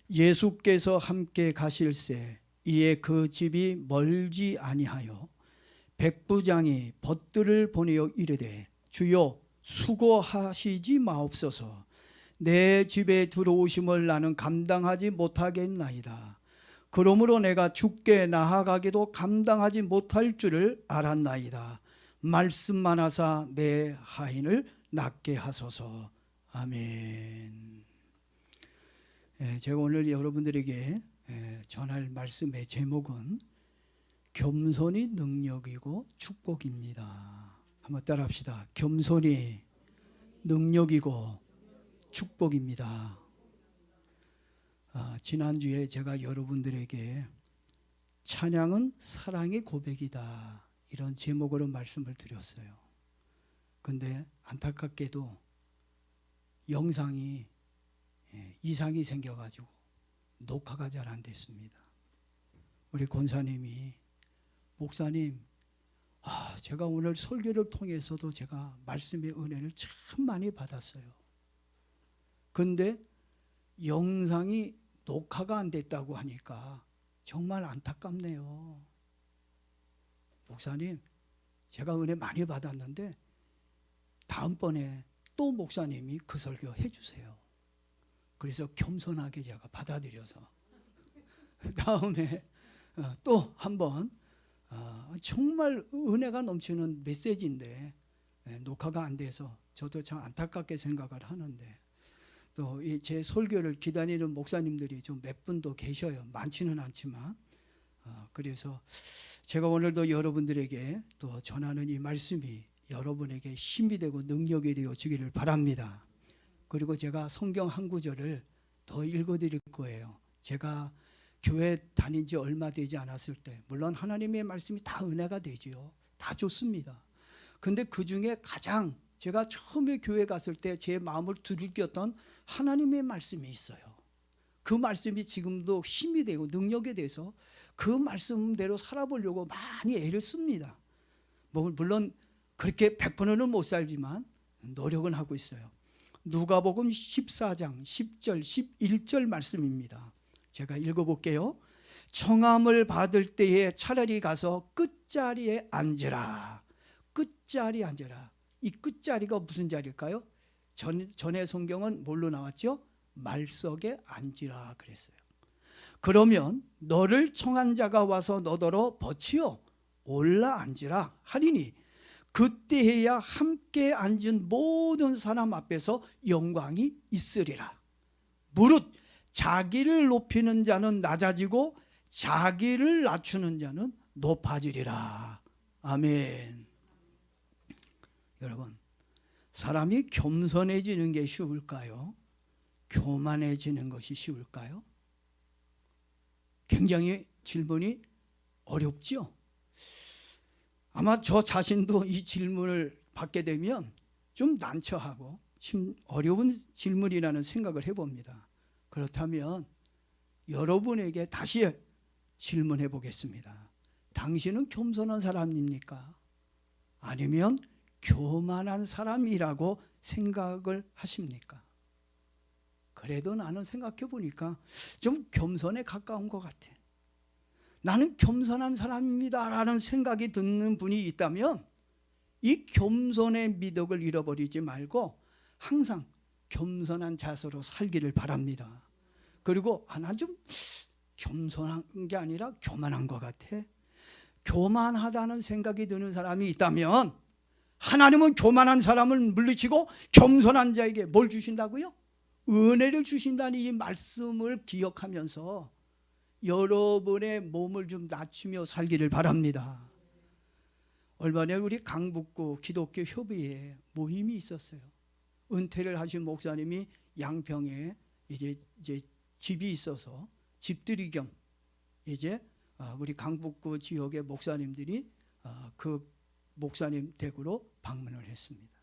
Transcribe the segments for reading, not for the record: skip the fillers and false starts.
예수께서 함께 가실새 이에 그 집이 멀지 아니하여 백부장이 벗들을 보내어 이르되 주여 수고하시지 마옵소서. 내 집에 들어오심을 나는 감당하지 못하겠나이다. 그러므로 내가 주께 나아가기도 감당하지 못할 줄을 알았나이다. 말씀만 하사 내 하인을 낫게 하소서. 아멘. 제가 오늘 여러분들에게 전할 말씀의 제목은 겸손이 능력이고 축복입니다. 한번 따라합시다. 겸손이 능력이고 축복입니다. 지난주에 제가 여러분들에게 찬양은 사랑의 고백이다 이런 제목으로 말씀을 드렸어요. 근데 안타깝게도 영상이 이상이 생겨가지고 녹화가 잘 안 됐습니다. 우리 권사님이 목사님, 제가 오늘 설교를 통해서도 제가 말씀의 은혜를 참 많이 받았어요. 근데 영상이 녹화가 안 됐다고 하니까 정말 안타깝네요. 목사님, 제가 은혜 많이 받았는데 다음번에 또 목사님이 그 설교 해주세요. 그래서 겸손하게 제가 받아들여서 다음에 또 한번 정말 은혜가 넘치는 메시지인데 녹화가 안 돼서 저도 참 안타깝게 생각을 하는데 또 제 설교를 기다리는 목사님들이 좀 몇 분도 계셔요. 많지는 않지만 그래서 제가 오늘도 여러분들에게 또 전하는 이 말씀이 여러분에게 힘이 되고 능력이 되어지기를 바랍니다. 그리고 제가 성경 한 구절을 더 읽어드릴 거예요. 제가 교회 다닌 지 얼마 되지 않았을 때 물론 하나님의 말씀이 다 은혜가 되지요. 다 좋습니다. 근데 그 중에 가장 제가 처음에 교회 갔을 때 제 마음을 두들겼던 하나님의 말씀이 있어요. 그 말씀이 지금도 힘이 되고 능력이 돼서 그 말씀대로 살아보려고 많이 애를 씁니다. 물론 그렇게 100%는 못 살지만 노력은 하고 있어요. 누가복음 14장 10절 11절 말씀입니다. 제가 읽어볼게요. 청함을 받을 때에 차라리 가서 끝자리에 앉으라. 끝자리에 앉으라. 이 끝자리가 무슨 자리일까요? 전에 성경은 뭘로 나왔죠? 말석에 앉으라 그랬어요. 그러면 너를 청한 자가 와서 너더러 버치어 올라 앉으라 하리니 그때해야 함께 앉은 모든 사람 앞에서 영광이 있으리라. 무릇 자기를 높이는 자는 낮아지고 자기를 낮추는 자는 높아지리라. 아멘. 여러분, 사람이 겸손해지는 게 쉬울까요? 교만해지는 것이 쉬울까요? 굉장히 질문이 어렵죠? 아마 저 자신도 이 질문을 받게 되면 좀 난처하고 어려운 질문이라는 생각을 해봅니다. 그렇다면 여러분에게 다시 질문해 보겠습니다. 당신은 겸손한 사람입니까? 아니면 교만한 사람이라고 생각을 하십니까? 그래도 나는 생각해 보니까 좀 겸손에 가까운 것 같아. 나는 겸손한 사람입니다 라는 생각이 드는 분이 있다면 이 겸손의 미덕을 잃어버리지 말고 항상 겸손한 자세로 살기를 바랍니다. 그리고 나 좀 겸손한 게 아니라 교만한 것 같아. 교만하다는 생각이 드는 사람이 있다면 하나님은 교만한 사람을 물리치고 겸손한 자에게 뭘 주신다고요? 은혜를 주신다는 이 말씀을 기억하면서 여러분의 몸을 좀 낮추며 살기를 바랍니다. 얼마 전에 우리 강북구 기독교 협의회 모임이 있었어요. 은퇴를 하신 목사님이 양평에 이제 집이 있어서 집들이 겸 이제 우리 강북구 지역의 목사님들이 그 목사님 댁으로 방문을 했습니다.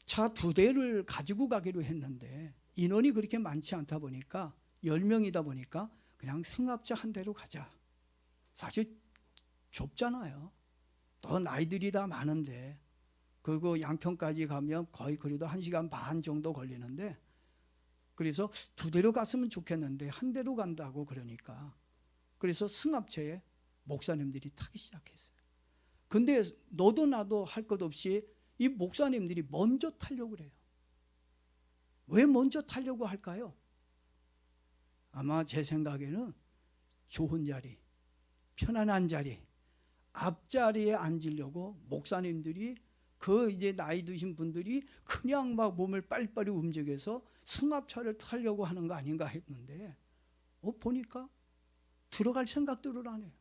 차 2대를 가지고 가기로 했는데 인원이 그렇게 많지 않다 보니까 10명이다 보니까 그냥 승합차 한 대로 가자. 사실 좁잖아요. 더 나이들이 다 많은데 그리고 양평까지 가면 거의 그래도 1시간 반 정도 걸리는데 그래서 2대로 갔으면 좋겠는데 1대로 간다고 그러니까 그래서 승합차에 목사님들이 타기 시작했어요. 근데 너도 나도 할 것 없이 이 목사님들이 먼저 타려고 그래요. 왜 먼저 타려고 할까요? 아마 제 생각에는 좋은 자리, 편안한 자리, 앞자리에 앉으려고 목사님들이 이제 나이 드신 분들이 그냥 막 몸을 빨리빨리 움직여서 승합차를 타려고 하는 거 아닌가 했는데 보니까 들어갈 생각들을 안 해요.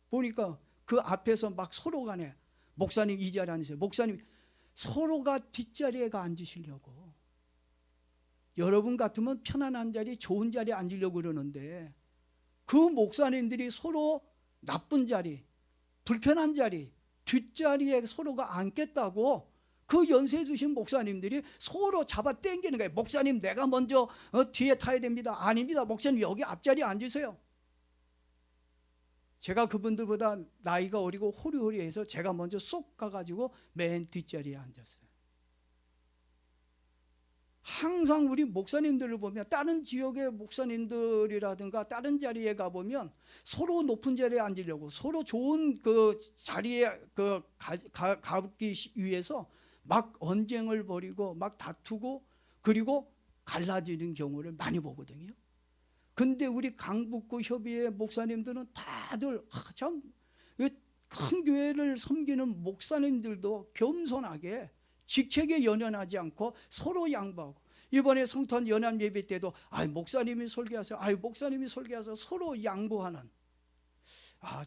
보니까 그 앞에서 막 서로 간에 목사님 이 자리에 앉으세요. 목사님 서로가 뒷자리에 앉으시려고. 여러분 같으면 편안한 자리, 좋은 자리에 앉으려고 그러는데 그 목사님들이 서로 나쁜 자리, 불편한 자리, 뒷자리에 서로가 앉겠다고 그 연세 드신 목사님들이 서로 잡아 당기는 거예요. 목사님 내가 먼저 뒤에 타야 됩니다. 아닙니다. 목사님 여기 앞자리에 앉으세요. 제가 그분들보다 나이가 어리고 호리호리해서 제가 먼저 쏙 가가지고 맨 뒷자리에 앉았어요. 항상 우리 목사님들을 보면 다른 지역의 목사님들이라든가 다른 자리에 가보면 서로 높은 자리에 앉으려고 서로 좋은 그 자리에 가기 위해서 막 언쟁을 벌이고 막 다투고 그리고 갈라지는 경우를 많이 보거든요. 근데 우리 강북구 협의회 목사님들은 다들 참 큰 교회를 섬기는 목사님들도 겸손하게 직책에 연연하지 않고 서로 양보하고 이번에 성탄 연합 예배 때도 목사님이 설교하세요. 목사님이 설교하세요. 서로 양보하는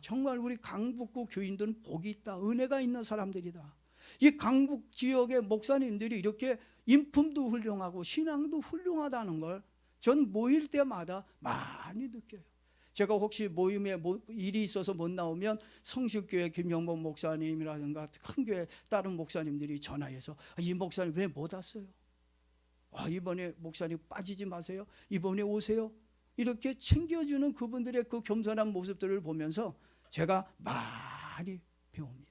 정말 우리 강북구 교인들은 복이 있다. 은혜가 있는 사람들이다. 이 강북 지역의 목사님들이 이렇게 인품도 훌륭하고 신앙도 훌륭하다는 걸 전 모일 때마다 많이 느껴요. 제가 혹시 모임에 일이 있어서 못 나오면 성실교회 김영복 목사님이라든가 큰 교회 다른 목사님들이 전화해서 이 목사님 왜 못 왔어요? 이번에 목사님 빠지지 마세요. 이번에 오세요. 이렇게 챙겨주는 그분들의 그 겸손한 모습들을 보면서 제가 많이 배웁니다.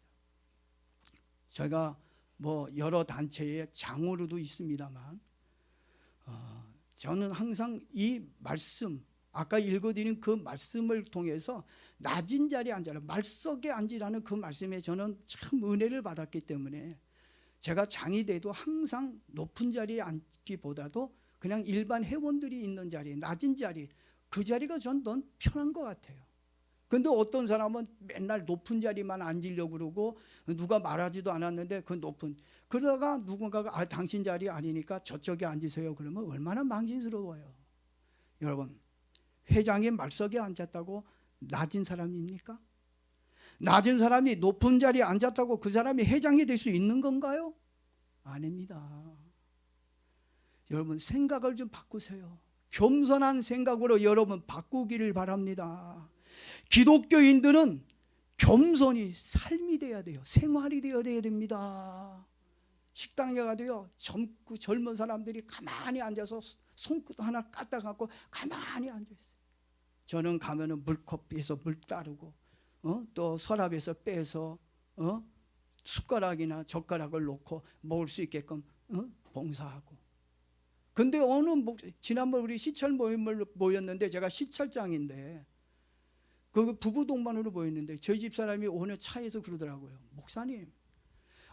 제가 여러 단체의 장으로도 있습니다만 저는 항상 이 말씀 아까 읽어드린 그 말씀을 통해서 낮은 자리에 앉아라 말석에 앉으라는 그 말씀에 저는 참 은혜를 받았기 때문에 제가 장이 돼도 항상 높은 자리에 앉기보다도 그냥 일반 회원들이 있는 자리 낮은 자리 그 자리가 전 더 편한 것 같아요. 근데 어떤 사람은 맨날 높은 자리만 앉으려고 그러고 누가 말하지도 않았는데 그 높은 그러다가 누군가가 당신 자리 아니니까 저쪽에 앉으세요 그러면 얼마나 망신스러워요. 여러분 회장이 말석에 앉았다고 낮은 사람입니까? 낮은 사람이 높은 자리에 앉았다고 그 사람이 회장이 될 수 있는 건가요? 아닙니다. 여러분 생각을 좀 바꾸세요. 겸손한 생각으로 여러분 바꾸기를 바랍니다. 기독교인들은 겸손이 삶이 돼야 돼요. 생활이 되어야 됩니다. 식당에 가도요 젊은 사람들이 가만히 앉아서 손끝 하나 까딱 갖고 가만히 앉아있어요. 저는 가면은 물컵에서 물 따르고 또 서랍에서 빼서 숟가락이나 젓가락을 놓고 먹을 수 있게끔 봉사하고. 근데 지난번 우리 시찰 모임을 모였는데 제가 시찰장인데 그 부부 동반으로 모였는데 저희 집사람이 오늘 차에서 그러더라고요. 목사님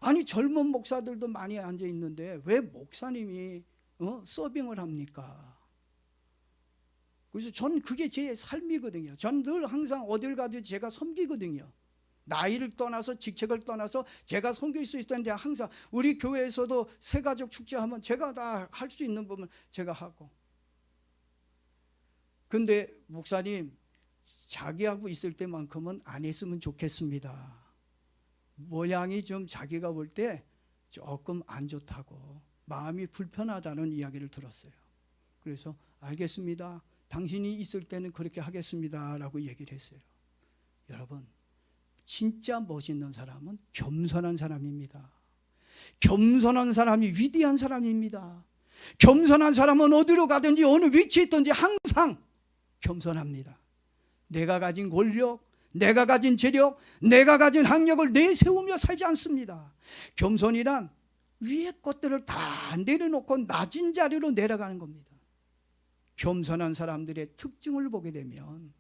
아니 젊은 목사들도 많이 앉아 있는데 왜 목사님이 서빙을 합니까? 그래서 전 그게 제 삶이거든요. 전 늘 항상 어딜 가도 제가 섬기거든요. 나이를 떠나서 직책을 떠나서 제가 섬길 수 있다는데 항상 우리 교회에서도 새가족 축제하면 제가 다 할 수 있는 부분 제가 하고. 근데 목사님 자기하고 있을 때만큼은 안 했으면 좋겠습니다. 모양이 좀 자기가 볼 때 조금 안 좋다고 마음이 불편하다는 이야기를 들었어요. 그래서 알겠습니다. 당신이 있을 때는 그렇게 하겠습니다 라고 얘기를 했어요. 여러분 진짜 멋있는 사람은 겸손한 사람입니다. 겸손한 사람이 위대한 사람입니다. 겸손한 사람은 어디로 가든지 어느 위치에 있든지 항상 겸손합니다. 내가 가진 권력, 내가 가진 재력, 내가 가진 학력을 내세우며 살지 않습니다. 겸손이란 위의 것들을 다 내려놓고 낮은 자리로 내려가는 겁니다. 겸손한 사람들의 특징을 보게 되면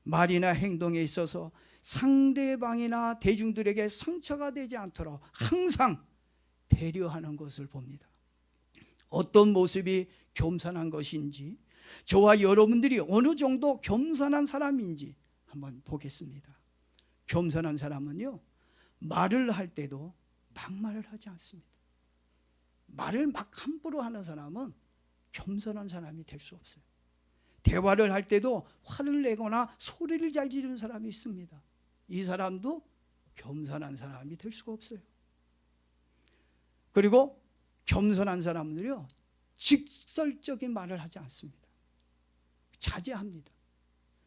말이나 행동에 있어서 상대방이나 대중들에게 상처가 되지 않도록 항상 배려하는 것을 봅니다. 어떤 모습이 겸손한 것인지, 저와 여러분들이 어느 정도 겸손한 사람인지 한번 보겠습니다. 겸손한 사람은요, 말을 할 때도 막말을 하지 않습니다. 말을 막 함부로 하는 사람은 겸손한 사람이 될 수 없어요. 대화를 할 때도 화를 내거나 소리를 잘 지르는 사람이 있습니다. 이 사람도 겸손한 사람이 될 수가 없어요. 그리고 겸손한 사람들이요, 직설적인 말을 하지 않습니다. 자제합니다.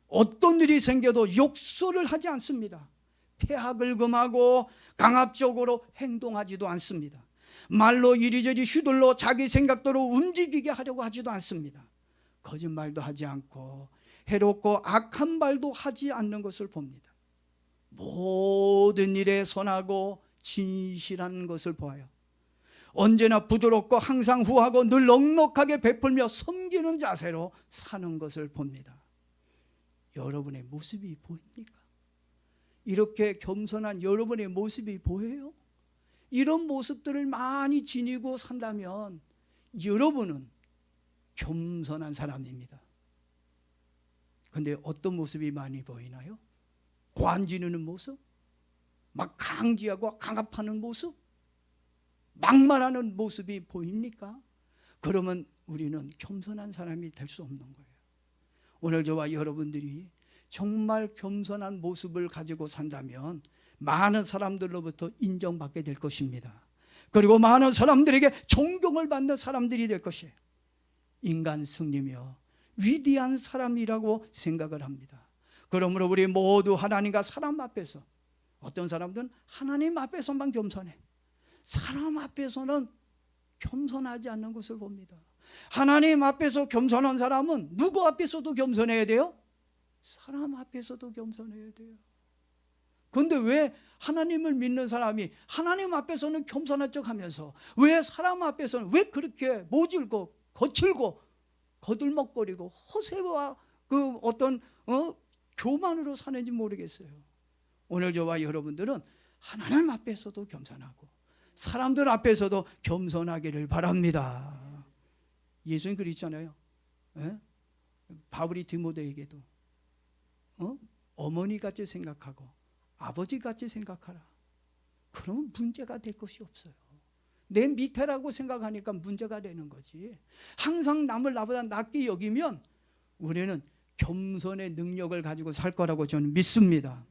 어떤 일이 생겨도 욕설을 하지 않습니다. 폐악을 금하고 강압적으로 행동하지도 않습니다. 말로 이리저리 휘둘러 자기 생각대로 움직이게 하려고 하지도 않습니다. 거짓말도 하지 않고 해롭고 악한 말도 하지 않는 것을 봅니다. 모든 일에 선하고 진실한 것을 보아요. 언제나 부드럽고 항상 후하고 늘 넉넉하게 베풀며 섬기는 자세로 사는 것을 봅니다. 여러분의 모습이 보입니까? 이렇게 겸손한 여러분의 모습이 보여요? 이런 모습들을 많이 지니고 산다면 여러분은 겸손한 사람입니다. 그런데 어떤 모습이 많이 보이나요? 관지르는 모습? 막 강지하고 강압하는 모습? 막말하는 모습이 보입니까? 그러면 우리는 겸손한 사람이 될 수 없는 거예요. 오늘 저와 여러분들이 정말 겸손한 모습을 가지고 산다면 많은 사람들로부터 인정받게 될 것입니다. 그리고 많은 사람들에게 존경을 받는 사람들이 될 것이에요. 인간 승리며 위대한 사람이라고 생각을 합니다. 그러므로 우리 모두 하나님과 사람 앞에서, 어떤 사람들은 하나님 앞에서만 겸손해, 사람 앞에서는 겸손하지 않는 것을 봅니다. 하나님 앞에서 겸손한 사람은 누구 앞에서도 겸손해야 돼요? 사람 앞에서도 겸손해야 돼요. 그런데 왜 하나님을 믿는 사람이 하나님 앞에서는 겸손한 척하면서 왜 사람 앞에서는 왜 그렇게 모질고 거칠고 거들먹거리고 허세와 그 어떤 교만으로 사는지 모르겠어요. 오늘 저와 여러분들은 하나님 앞에서도 겸손하고 사람들 앞에서도 겸손하기를 바랍니다. 예수님 그랬잖아요. 예? 바울이 디모데에게도 어머니같이 생각하고 아버지같이 생각하라. 그러면 문제가 될 것이 없어요. 내 밑에라고 생각하니까 문제가 되는 거지. 항상 남을 나보다 낮게 여기면 우리는 겸손의 능력을 가지고 살 거라고 저는 믿습니다.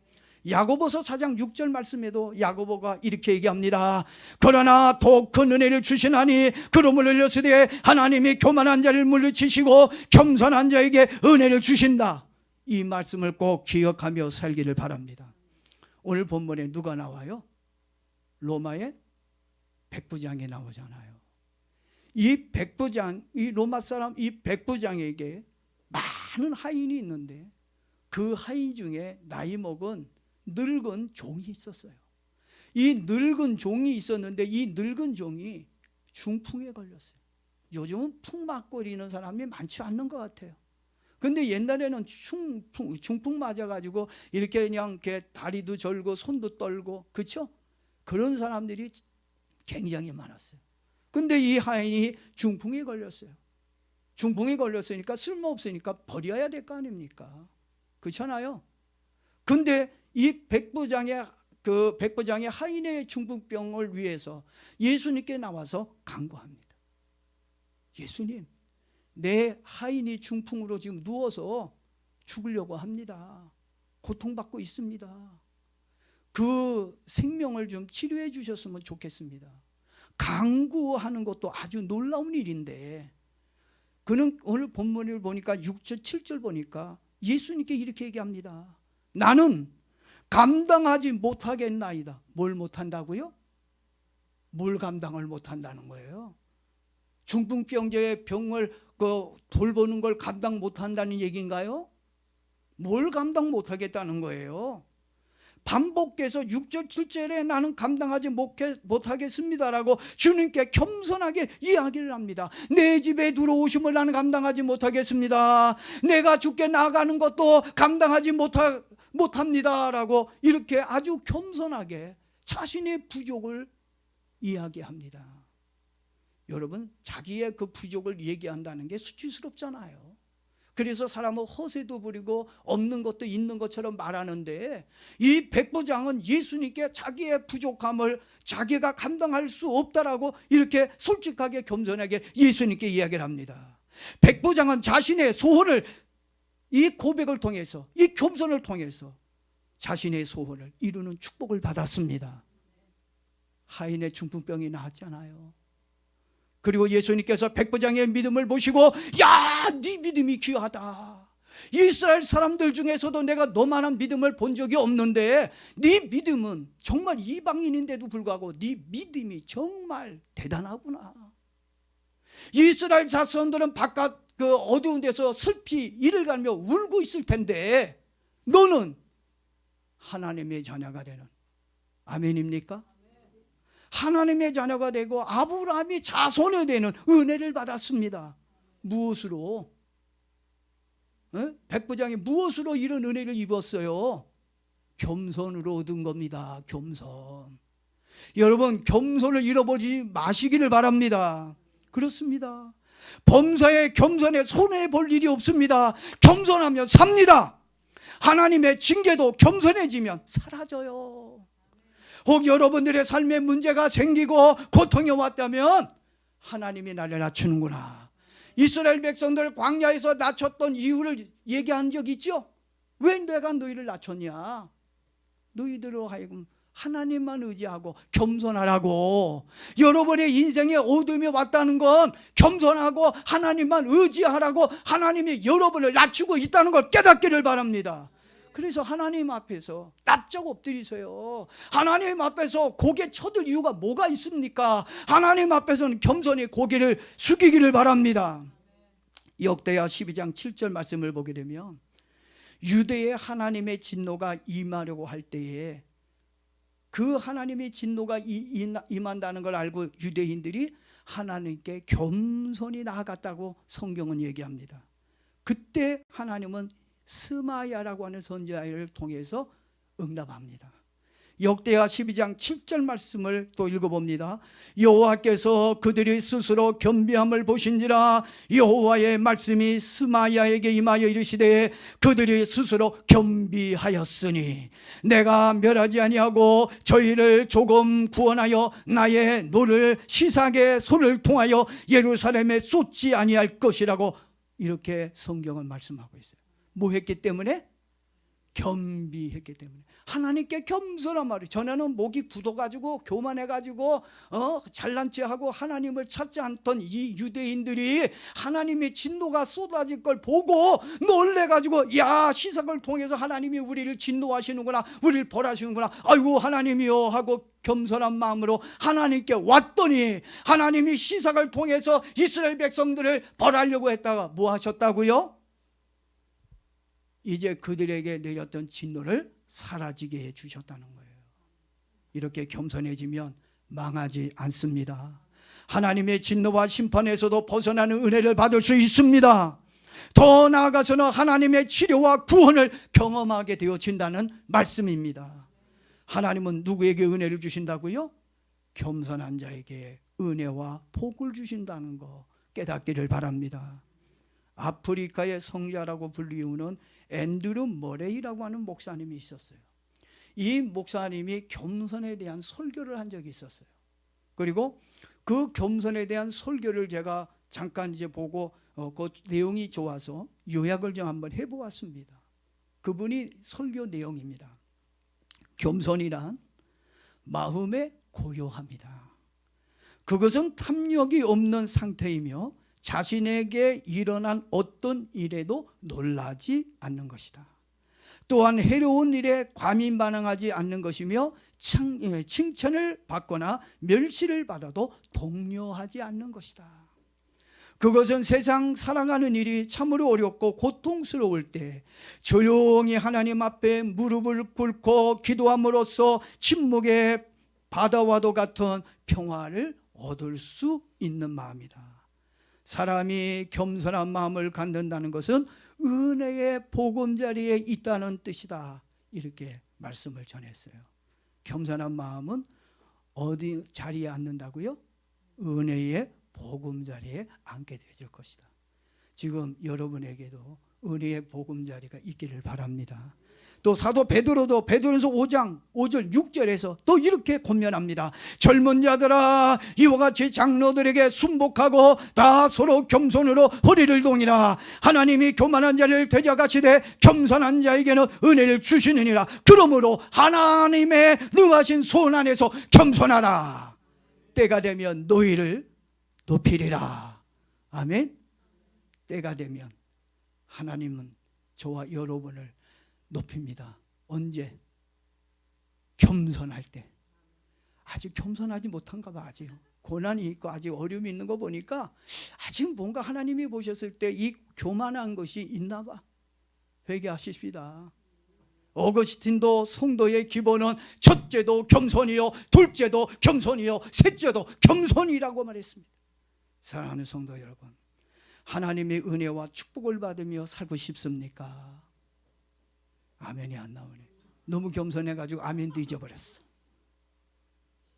야고보서 4장 6절 말씀에도 야고보가 이렇게 얘기합니다. 그러나 더 큰 은혜를 주시나니 그러므로 흘렸으되 하나님이 교만한 자를 물리치시고 겸손한 자에게 은혜를 주신다. 이 말씀을 꼭 기억하며 살기를 바랍니다. 오늘 본문에 누가 나와요? 로마의 백부장이 나오잖아요. 이 백부장, 이 로마 사람 이 백부장에게 많은 하인이 있는데 그 하인 중에 나이 먹은 늙은 종이 있었어요. 이 늙은 종이 있었는데 이 늙은 종이 중풍에 걸렸어요. 요즘은 풍 맞거리는 사람이 많지 않는 것 같아요. 근데 옛날에는 중풍 맞아가지고 이렇게 그냥 이렇게 다리도 절고 손도 떨고, 그렇죠? 그런 사람들이 굉장히 많았어요. 근데 이 하인이 중풍에 걸렸어요. 중풍에 걸렸으니까 쓸모없으니까 버려야 될 거 아닙니까? 그렇잖아요. 근데 이 백부장의 하인의 중풍병을 위해서 예수님께 나와서 간구합니다. 예수님, 내 하인이 중풍으로 지금 누워서 죽으려고 합니다. 고통받고 있습니다. 그 생명을 좀 치료해 주셨으면 좋겠습니다. 간구하는 것도 아주 놀라운 일인데, 그는 오늘 본문을 보니까 6절 7절 보니까 예수님께 이렇게 얘기합니다. 나는 감당하지 못하겠나이다. 뭘 못한다고요? 뭘 감당을 못한다는 거예요? 중풍병자의 병을 돌보는 걸 감당 못한다는 얘기인가요? 뭘 감당 못하겠다는 거예요? 반복해서 6절 7절에 나는 감당하지 못하겠습니다라고 주님께 겸손하게 이야기를 합니다. 내 집에 들어오심을 나는 감당하지 못하겠습니다. 내가 주께 나가는 것도 감당하지 못합니다라고 이렇게 아주 겸손하게 자신의 부족을 이야기합니다. 여러분, 자기의 그 부족을 얘기한다는 게 수치스럽잖아요. 그래서 사람은 허세도 부리고 없는 것도 있는 것처럼 말하는데, 이 백부장은 예수님께 자기의 부족함을 자기가 감당할 수 없다라고 이렇게 솔직하게 겸손하게 예수님께 이야기를 합니다. 백부장은 자신의 소원을, 이 고백을 통해서, 이 겸손을 통해서 자신의 소원을 이루는 축복을 받았습니다. 하인의 중풍병이 나았잖아요. 그리고 예수님께서 백부장의 믿음을 보시고, 야, 네 믿음이 귀하다. 이스라엘 사람들 중에서도 내가 너만한 믿음을 본 적이 없는데 네 믿음은 정말 이방인인데도 불구하고 네 믿음이 정말 대단하구나. 이스라엘 자손들은 바깥 그 어두운 데서 슬피 이를 갈며 울고 있을 텐데 너는 하나님의 자녀가 되는, 아멘입니까? 하나님의 자녀가 되고 아브라함이 자손이 되는 은혜를 받았습니다. 무엇으로? 백부장이 무엇으로 이런 은혜를 입었어요? 겸손으로 얻은 겁니다. 겸손. 여러분, 겸손을 잃어버리지 마시기를 바랍니다. 그렇습니다. 범사에 겸손에 손해볼 일이 없습니다. 겸손하면 삽니다. 하나님의 징계도 겸손해지면 사라져요. 혹 여러분들의 삶에 문제가 생기고 고통이 왔다면 하나님이 나를 낮추는구나. 이스라엘 백성들 광야에서 낮췄던 이유를 얘기한 적 있죠? 왜 내가 너희를 낮췄냐? 너희들로 하여금 하나님만 의지하고 겸손하라고. 여러분의 인생에 어둠이 왔다는 건 겸손하고 하나님만 의지하라고 하나님이 여러분을 낮추고 있다는 걸 깨닫기를 바랍니다. 그래서 하나님 앞에서 납작 엎드리세요. 하나님 앞에서 고개 쳐들 이유가 뭐가 있습니까? 하나님 앞에서는 겸손히 고개를 숙이기를 바랍니다. 역대하 12장 7절 말씀을 보게 되면, 유대에 하나님의 진노가 임하려고 할 때에 그 하나님의 진노가 임한다는 걸 알고 유대인들이 하나님께 겸손히 나아갔다고 성경은 얘기합니다. 그때 하나님은 스마야라고 하는 선지자를 통해서 응답합니다. 역대하 12장 7절 말씀을 또 읽어봅니다. 여호와께서 그들이 스스로 겸비함을 보신지라 여호와의 말씀이 스마야에게 임하여 이르시되 그들이 스스로 겸비하였으니 내가 멸하지 아니하고 저희를 조금 구원하여 나의 노를 시삭에 손을 통하여 예루살렘에 쏟지 아니할 것이라고 이렇게 성경은 말씀하고 있어요. 뭐 했기 때문에? 겸비했기 때문에. 하나님께 겸손한 말이, 전에는 목이 굳어가지고 교만해가지고 잘난 체하고 하나님을 찾지 않던 이 유대인들이 하나님의 진노가 쏟아질 걸 보고 놀래가지고, 야, 시삭을 통해서 하나님이 우리를 진노하시는구나, 우리를 벌하시는구나, 아이고 하나님이요 하고 겸손한 마음으로 하나님께 왔더니 하나님이 시삭을 통해서 이스라엘 백성들을 벌하려고 했다가 뭐 하셨다고요? 이제 그들에게 내렸던 진노를 사라지게 해주셨다는 거예요. 이렇게 겸손해지면 망하지 않습니다. 하나님의 진노와 심판에서도 벗어나는 은혜를 받을 수 있습니다. 더 나아가서는 하나님의 치료와 구원을 경험하게 되어진다는 말씀입니다. 하나님은 누구에게 은혜를 주신다고요? 겸손한 자에게 은혜와 복을 주신다는 거 깨닫기를 바랍니다. 아프리카의 성자라고 불리우는 앤드루 머레이라고 하는 목사님이 있었어요. 이 목사님이 겸손에 대한 설교를 한 적이 있었어요. 그리고 그 겸손에 대한 설교를 제가 잠깐 이제 보고 그 내용이 좋아서 요약을 좀 한번 해보았습니다. 그분이 설교 내용입니다. 겸손이란 마음의 고요함이다. 그것은 탐욕이 없는 상태이며 자신에게 일어난 어떤 일에도 놀라지 않는 것이다. 또한 해로운 일에 과민 반응하지 않는 것이며 칭찬을 받거나 멸시를 받아도 동요하지 않는 것이다. 그것은 세상 살아가는 일이 참으로 어렵고 고통스러울 때 조용히 하나님 앞에 무릎을 꿇고 기도함으로써 침묵의 바다와도 같은 평화를 얻을 수 있는 마음이다. 사람이 겸손한 마음을 갖는다는 것은 은혜의 보금자리에 있다는 뜻이다. 이렇게 말씀을 전했어요. 겸손한 마음은 어디 자리에 앉는다고요? 은혜의 보금자리에 앉게 되질 것이다. 지금 여러분에게도 은혜의 보금자리가 있기를 바랍니다. 또 사도 베드로도 베드로전서 5장 5절 6절에서 또 이렇게 권면합니다. 젊은 자들아, 이와 같이 장로들에게 순복하고 다 서로 겸손으로 허리를 동이라. 하나님이 교만한 자를 대적하시되 겸손한 자에게는 은혜를 주시느니라. 그러므로 하나님의 능하신 손 안에서 겸손하라. 때가 되면 너희를 높이리라. 아멘. 때가 되면 하나님은 저와 여러분을 높입니다. 언제? 겸손할 때. 아직 겸손하지 못한가 봐. 아직 고난이 있고 아직 어려움이 있는 거 보니까 아직 뭔가 하나님이 보셨을 때 이 교만한 것이 있나 봐. 회개하십시다. 어거스틴도 성도의 기본은 첫째도 겸손이요, 둘째도 겸손이요, 셋째도 겸손이라고 말했습니다. 사랑하는 성도 여러분, 하나님의 은혜와 축복을 받으며 살고 싶습니까? 아멘이 안 나오네. 너무 겸손해가지고 아멘도 잊어버렸어.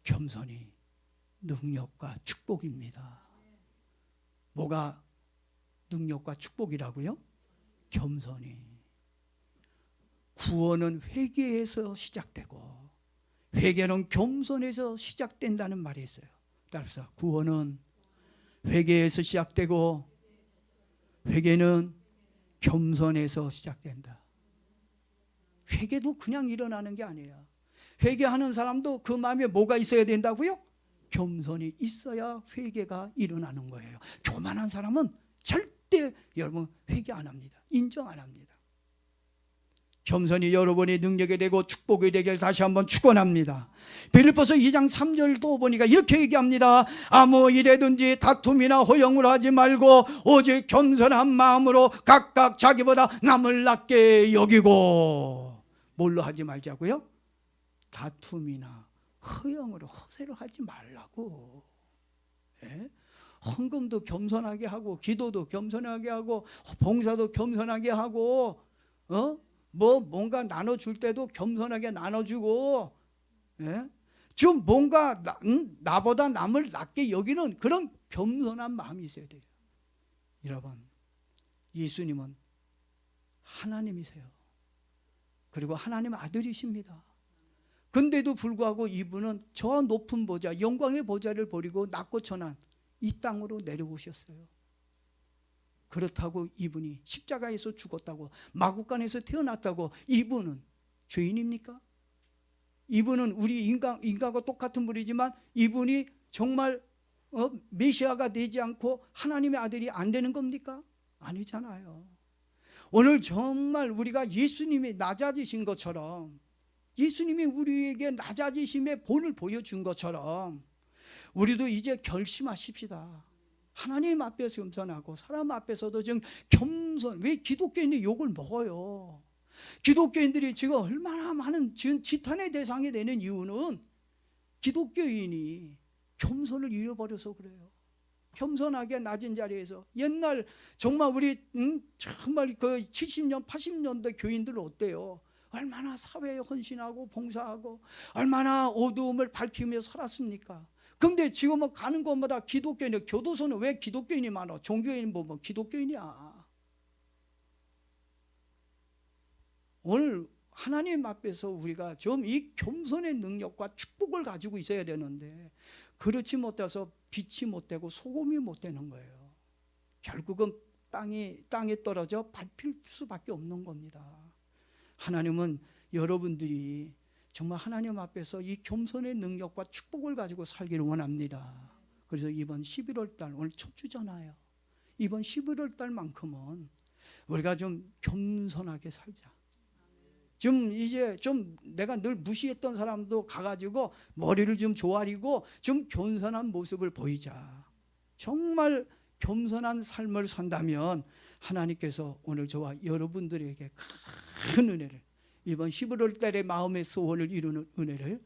겸손이 능력과 축복입니다. 뭐가 능력과 축복이라고요? 겸손이. 구원은 회개에서 시작되고 회개는 겸손에서 시작된다는 말이 있어요. 따라서 구원은 회개에서 시작되고 회개는 겸손에서 시작된다. 회개도 그냥 일어나는 게 아니에요. 회개하는 사람도 그 마음에 뭐가 있어야 된다고요? 겸손이 있어야 회개가 일어나는 거예요. 교만한 사람은 절대 여러분 회개 안 합니다. 인정 안 합니다. 겸손이 여러분의 능력이 되고 축복이 되길 다시 한번 축원합니다. 빌립보서 2장 3절도 보니까 이렇게 얘기합니다. 아무 일에든지 다툼이나 허영을 하지 말고 오직 겸손한 마음으로 각각 자기보다 남을 낮게 여기고. 뭘로 하지 말자고요? 다툼이나 허영으로 허세로 하지 말라고. 예? 헌금도 겸손하게 하고 기도도 겸손하게 하고 봉사도 겸손하게 하고 뭔가 나눠줄 때도 겸손하게 나눠주고, 예? 좀 뭔가 나보다 남을 낮게 여기는 그런 겸손한 마음이 있어야 돼요. 여러분, 예수님은 하나님이세요. 그리고 하나님의 아들이십니다. 근데도 불구하고 이분은 저 높은 보좌, 영광의 보좌를 버리고 낮고 천한 이 땅으로 내려오셨어요. 그렇다고 이분이 십자가에서 죽었다고, 마구간에서 태어났다고 이분은 죄인입니까? 이분은 우리 인간과 똑같은 분이지만 이분이 정말 메시아가 되지 않고 하나님의 아들이 안 되는 겁니까? 아니잖아요. 오늘 정말 우리가 예수님이 낮아지신 것처럼, 예수님이 우리에게 낮아지심의 본을 보여준 것처럼 우리도 이제 결심하십시다. 하나님 앞에서 겸손하고 사람 앞에서도 지금 겸손. 왜 기독교인들이 욕을 먹어요? 기독교인들이 지금 얼마나 많은 지탄의 대상이 되는 이유는 기독교인이 겸손을 잃어버려서 그래요. 겸손하게 낮은 자리에서 옛날 정말 우리 정말 그 70년 80년대 교인들 어때요? 얼마나 사회에 헌신하고 봉사하고 얼마나 어두움을 밝히며 살았습니까? 근데 지금은 가는 곳마다 기독교인이, 교도소는 왜 기독교인이 많아? 종교인 보면 기독교인이야. 오늘 하나님 앞에서 우리가 좀 이 겸손의 능력과 축복을 가지고 있어야 되는데 그렇지 못해서 빛이 못 되고 소금이 못 되는 거예요. 결국은 땅에 떨어져 밟힐 수밖에 없는 겁니다. 하나님은 여러분들이 정말 하나님 앞에서 이 겸손의 능력과 축복을 가지고 살기를 원합니다. 그래서 이번 11월 달, 오늘 첫 주잖아요. 이번 11월 달만큼은 우리가 좀 겸손하게 살자. 좀 이제 좀 내가 늘 무시했던 사람도 가가지고 머리를 좀 조아리고 좀 겸손한 모습을 보이자. 정말 겸손한 삶을 산다면 하나님께서 오늘 저와 여러분들에게 큰 은혜를, 이번 11월 달에 마음의 소원을 이루는 은혜를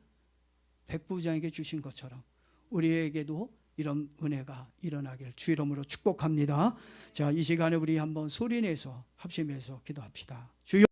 백부장에게 주신 것처럼 우리에게도 이런 은혜가 일어나길 주 이름으로 축복합니다. 자, 이 시간에 우리 한번 소리내서 합심해서 기도합시다. 주여